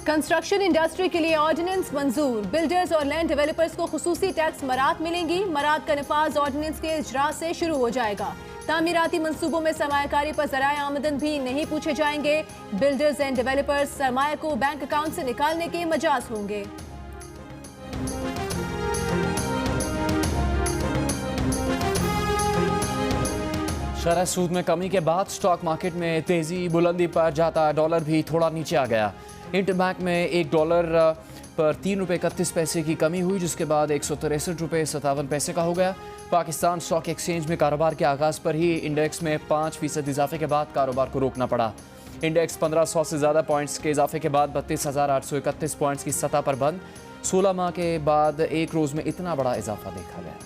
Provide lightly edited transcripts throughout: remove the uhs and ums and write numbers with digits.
Construction industry के लिए ordinance मंजूर। बिल्डर्स और लैंड डेवलपर्स को खुसूसी टैक्स मरात मिलेंगी। मरात का नफाज ऑर्डिनेंस के इजरा से शुरू हो जाएगा। तामीराती मंसूबों में सरमायाकारी पर ज़राए आमदन भी नहीं पूछे जाएंगे। बिल्डर्स एंड डेवलपर्स सरमाया को बैंक अकाउंट से निकालने के मजाज होंगे। शरह सूद में कमी के बाद स्टॉक मार्केट में तेजी बुलंदी पर जाता डॉलर भी थोड़ा नीचे आ गया। इंटरबैंक में $1 पर ₹3.31 की कमी हुई, जिसके बाद ₹163.57 का हो गया। पाकिस्तान स्टॉक एक्सचेंज में कारोबार के आगाज़ पर ही इंडेक्स में 5% इजाफे के बाद कारोबार को रोकना पड़ा। इंडेक्स 1500 से ज़्यादा पॉइंट्स के इजाफे के बाद 32,831 पॉइंट्स की सतह पर बंद। 16 माह के बाद एक रोज़ में इतना बड़ा इजाफा देखा गया।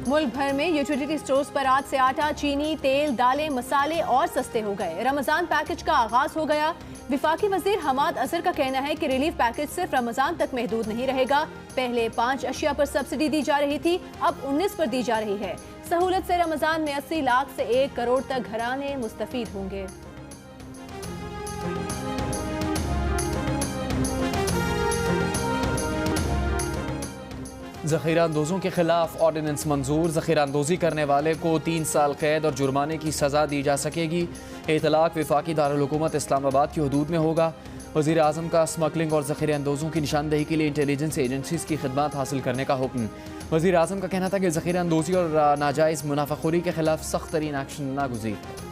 मुल्क भर में यूटिलिटी स्टोर्स पर आज से आटा, चीनी, तेल, दालें, मसाले और सस्ते हो गए। रमजान पैकेज का आगाज हो गया। विफाकी वजीर हमाद अजहर का कहना है कि रिलीफ पैकेज सिर्फ रमजान तक महदूद नहीं रहेगा। पहले 5 अशिया पर सब्सिडी दी जा रही थी, अब 19 पर दी जा रही है। सहूलत से रमजान में 80 लाख से 1 करोड़ तक घराने मुस्तफीद होंगे। ज़ख़ीरा अंदोज़ों के खिलाफ ऑर्डिनेंस मंजूर। ज़ख़ीरा अंदोज़ी करने वाले को 3 साल कैद और जुर्माने की सज़ा दी जा सकेगी। इतलाक़ विफाकी दारुल-हुकूमत इस्लामाबाद की हदूद में होगा। वज़ीर आज़म का स्मगलिंग और ज़ख़ीरा अंदोज़ों की निशानदेही के लिए इंटेलिजेंस एजेंसीज़ की खिदमत हासिल करने का हुक्म। वज़ीर आज़म का कहना था कि ज़ख़ीरा अंदोज़ी और नाजायज़ मुनाफ़ाखोरी के खिलाफ सख्त तरीन एक्शन नागुज़ीर है।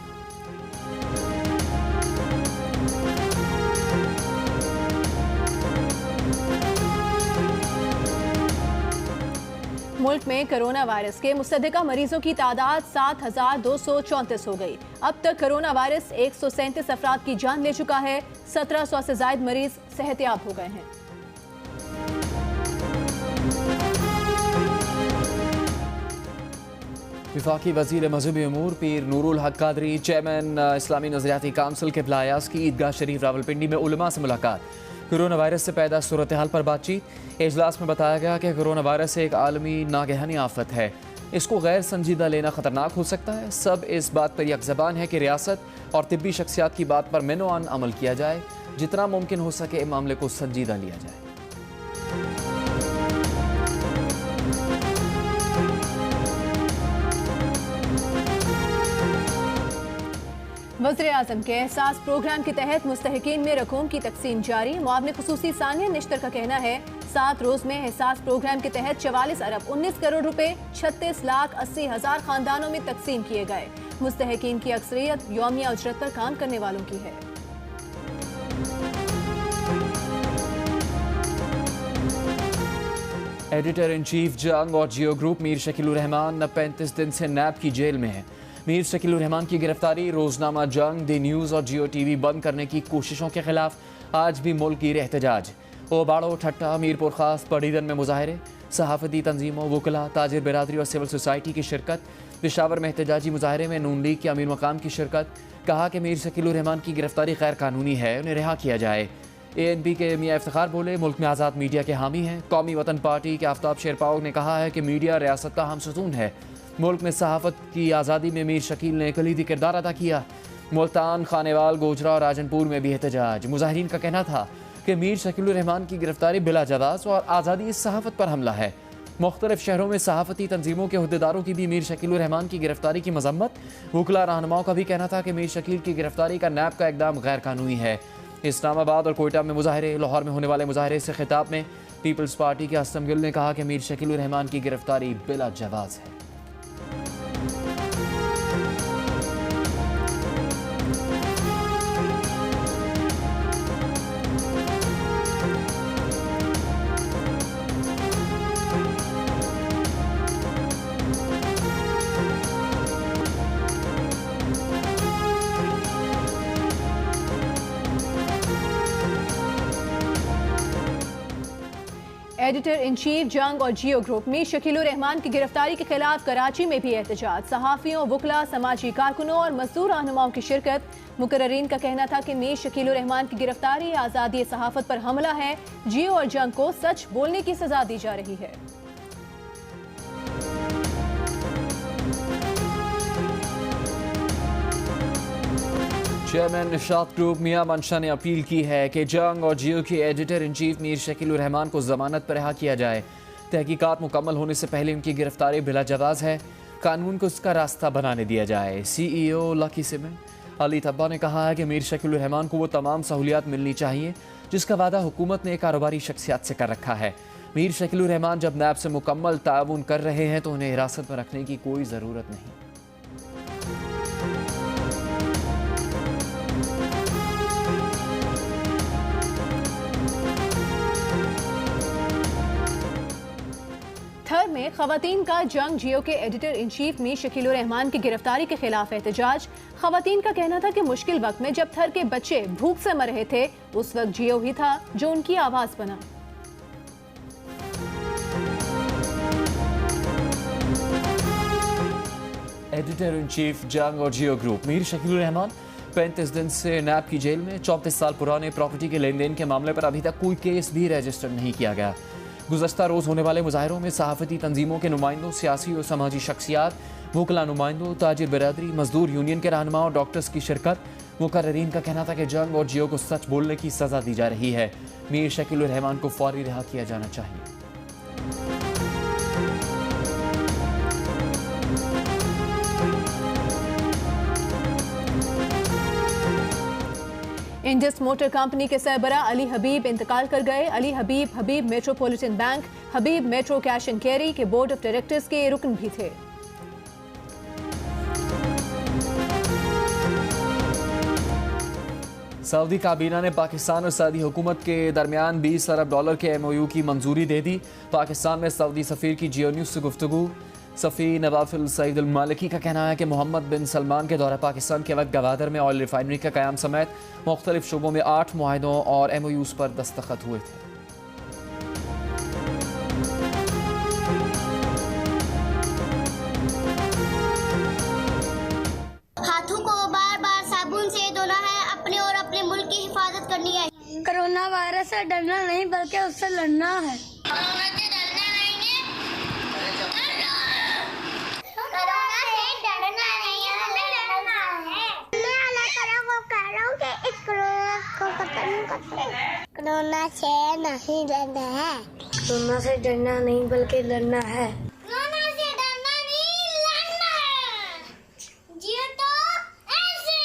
मुल्क में कोरोना वायरस के मुसद्दका मरीजों की तादाद 7,234 हो गई। अब तक कोरोना वायरस 137 अफराद की जान ले चुका है। 1700 से जायद मरीज सेहतयाब हो गए हैं। विफाकी वज़ीर मज़हबी अमूर पीर नूरुल हक कादरी, चेयरमैन इस्लामी नज़रियाती काउंसिल के प्लायास की ईदगाह शरीफ रावलपिंडी में उलमा से मुलाकात। कोरोना वायरस से पैदा सूरत हाल पर बातचीत। इजलास में बताया गया कि कोरोना वायरस एक आलमी नागहानी आफत है। इसको गैर संजीदा लेना ख़तरनाक हो सकता है। सब इस बात पर यकज़बान है कि रियासत और तिब्बी शख्सियात की बात पर मेनोआन अमल किया जाए। जितना मुमकिन हो सके मामले को संजीदा लिया जाए। वज़ीर आज़म के एहसास प्रोग्राम के तहत मुस्तहिकीन में रकूम की तकसीम जारी। मुआविन खुसूसी सानिया निश्तर का कहना है 7 रोज में एहसास प्रोग्राम के तहत 44 अरब 19 करोड़ रुपए 36,80,000 खानदानों में तकसीम किए गए। मुस्तहिकीन की अक्सरियत यौमिया उजरत पर काम करने वालों की है। एडिटर इन चीफ जंग और जियो ग्रुप मीर शकीलुर रहमान 35 दिन से नैब की जेल में है। मीर शकीलुर रहमान की गिरफ्तारी, रोजनामा जंग, दी न्यूज़ और जियो टीवी बंद करने की कोशिशों के खिलाफ आज भी मुल्क गिर एहतजाज। ओबाड़ो, ठट्टा, मीरपुर खास, पड़ीदन में मुजाहरे, सहाफ़ती तंजीमों, वकला, ताजिर बिरादरी और सिविल सोसाइटी की शिरकत। पेशावर में एहतजाजी मुजाहरे में नून लीग के अमीर मकाम की शिरकत। कहा कि मीर शकीलुर रहमान की गिरफ्तारी गैर कानूनी है, उन्हें रिहा किया जाए। ANP के मियाँ इफ्तिखार बोले, मुल्क में आज़ाद मीडिया के हामी हैं। कौमी वतन पार्टी के आफ्ताब शेरपाओ ने कहा है कि मीडिया रियासत का हमसतून है। मुल्क में सहाफ़त की आज़ादी में मीर शकील ने कलीदी किरदार अदा किया। मुल्तान, खानेवाल, गोजरा और राजनपुर में भी एहतजाज। मुजाहिरीन का कहना था कि मीर शकीलुर रहमान की गिरफ्तारी बिला जवाज़ और आज़ादी सहाफ़त पर हमला है। मुख्तलिफ शहरों में सहाफ़ती तंजीमों के अहदेदारों की भी मीर शकीलुर रहमान की गिरफ्तारी की मजम्मत। वकला रहनुमाओं का भी कहना था कि मीर शकील की गिरफ्तारी का नैब का इकदाम गैर कानूनी है। इस्लामाबाद और कोयटा में मुजाहरे। लाहौर में होने वाले मुजाहरे से खिताब में पीपल्स पार्टी के असलम गिल ने कहा कि मीर शकीलुर रहमान की गिरफ्तारी बिला जवाज़ है। एडिटर इन चीफ जंग और जियो ग्रुप मीर शकीलुर रहमान की गिरफ्तारी के खिलाफ कराची में भी एहतजाज। सहाफियों, वकला, समाजी कारकुनों और मजदूर रहनुमाओं की शिरकत। मुकर्ररीन का कहना था कि मीर शकीलुर रहमान की गिरफ्तारी आज़ादी सहाफत पर हमला है। जियो और जंग को सच बोलने की सजा दी जा रही है। चेयरमैन निशात ग्रुप मियां मंशा ने अपील की है कि जंग और जियो के editor in chief Mir Shakilur Rahman को जमानत पर रिहा किया जाए। तहकीकात मुकम्मल होने से पहले उनकी गिरफ्तारी बिला जवाज़ है। कानून को उसका रास्ता बनाने दिया जाए। CEO लकी सिमन अली तब्बा ने कहा है कि मीर शकीलुर रहमान को वो तमाम सहूलियात मिलनी चाहिए जिसका वादा हुकूमत ने कारोबारी शख्सियात से कर रखा है। मीर शकीलुर रहमान जब नैब से मुकम्मल ताउन कर रहे हैं तो उन्हें हिरासत में रखने की कोई ज़रूरत नहीं। थर में खवातीन का जंग जियो के editor in chief Mir Shakilur Rahman की गिरफ्तारी के खिलाफ एहतजाज। खवातीन का कहना था कि मुश्किल वक्त में जब थर के बच्चे भूख से मर रहे थे उस वक्त जियो ही था जो उनकी आवाज बना। एडिटर इन चीफ जंग और जियो ग्रुप मीर शकीलुर रहमान 35 दिन से नैब की जेल में। 34 साल पुराने प्रॉपर्टी के लेन देन के मामले पर अभी तक कोई केस भी रजिस्टर नहीं किया गया। गुज़श्ता रोज़ होने वाले मुजाहिरों में सहाफ़ती तंजीमों के नुमाइंदों, सियासी और समाजी शख्सियात, वकला नुमाइंदों, ताजिर बिरादरी, मजदूर यूनियन के रहनुमाओं और डॉक्टर्स की शिरकत। मुकर्ररीन का कहना था कि जंग और जियो को सच बोलने की सज़ा दी जा रही है। मीर शकीलुर रहमान को फौरी रिहा किया जाना चाहिए। इंडस मोटर कंपनी के सरबरा अली हबीब इंतकाल कर गए। Ali Habib Habib Metropolitan Bank, Habib Metro Cash and Carry के बोर्ड ऑफ डायरेक्टर्स के रुकन भी थे। सऊदी काबीना ने पाकिस्तान और सऊदी हुकूमत के दरमियान $20 अरब के MOU की मंजूरी दे दी। पाकिस्तान में सऊदी सफीर की जियो न्यूज़ से गुफ्तगू। सफ़ी नवाफिल सईद अल मालिकी का कहना है कि मोहम्मद बिन सलमान के दौरा पाकिस्तान के वक्त गवादर में ऑयल रिफाइनरी का क़याम समेत मुख्तलिफ शोबों में 8 मुआहिदों और MOUs पर दस्तखत हुए थे। हाथों को बार बार साबुन से धोना है, अपने और अपने मुल्क की हिफाजत करनी है। कोरोना वायरस से डरना नहीं बल्कि उससे लड़ना है। कोरोना से नहीं डरना है। कोरोना से डरना नहीं बल्कि लड़ना है। कोरोना से डरना नहीं, लड़ना है। जियो तो ऐसे।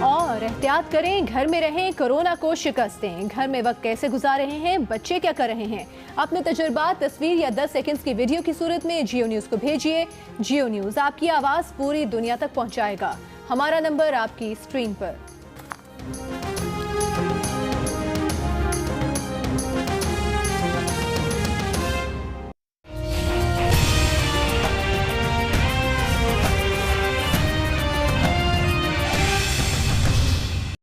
और एहतियात करें, घर में रहें, कोरोना को शिकस्त दें। घर में वक्त कैसे गुजार रहे हैं, बच्चे क्या कर रहे हैं, अपने तजुर्बात तस्वीर या 10 सेकंड्स की वीडियो की सूरत में जियो न्यूज़ को भेजिए। जियो न्यूज़ आपकी आवाज़ पूरी दुनिया तक पहुंचाएगा। हमारा नंबर आपकी स्क्रीन पर।